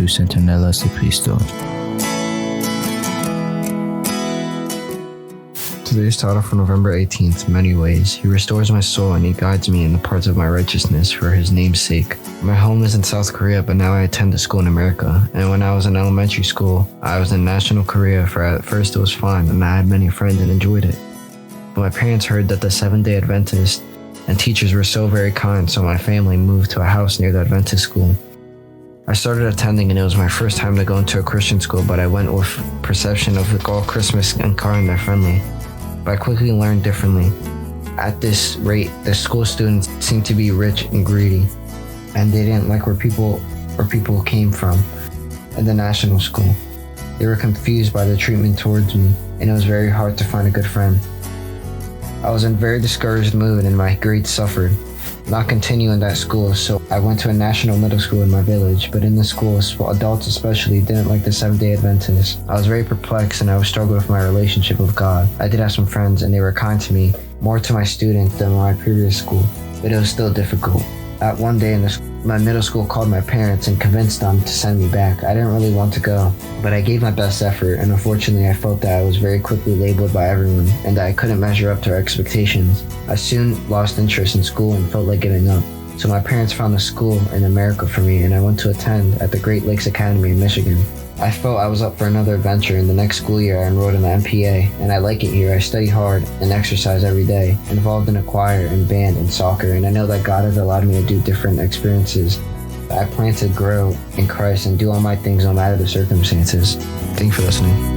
Jesús Centinela de Cristo. Today's title for November 18th, Many Ways. He restores my soul and he guides me in the parts of my righteousness for his name's sake. My home is in South Korea, but now I attend a school in America. And when I was in elementary school, I was in National Korea for at first it was fun and I had many friends and enjoyed it. But my parents heard that the Seventh-day Adventists and teachers were so very kind, so my family moved to a house near the Adventist school. I started attending and it was my first time to go into a Christian school, but I went with perception of all Christmas and kind and friendly. But I quickly learned differently. At this rate, the school students seemed to be rich and greedy, and they didn't like where people came from in the national school. They were confused by the treatment towards me, and it was very hard to find a good friend. I was in a very discouraged mood and my grades suffered. Not continuing that school, so I went to a national middle school in my village, but in the school, adults especially didn't like the Seventh-day Adventists. I was very perplexed and I was struggling with my relationship with God. I did have some friends and they were kind to me, more to my students than my previous school, but it was still difficult. At one day my middle school called my parents and convinced them to send me back. I didn't really want to go, but I gave my best effort, and unfortunately I felt that I was very quickly labeled by everyone and that I couldn't measure up to our expectations. I soon lost interest in school and felt like giving up. So my parents found a school in America for me and I went to attend at the Great Lakes Academy in Michigan. I felt I was up for another adventure. In the next school year I enrolled in the MPA and I like it here. I study hard and exercise every day, involved in a choir and band and soccer, and I know that God has allowed me to do different experiences. I plan to grow in Christ and do all my things no matter the circumstances. Thank you for listening.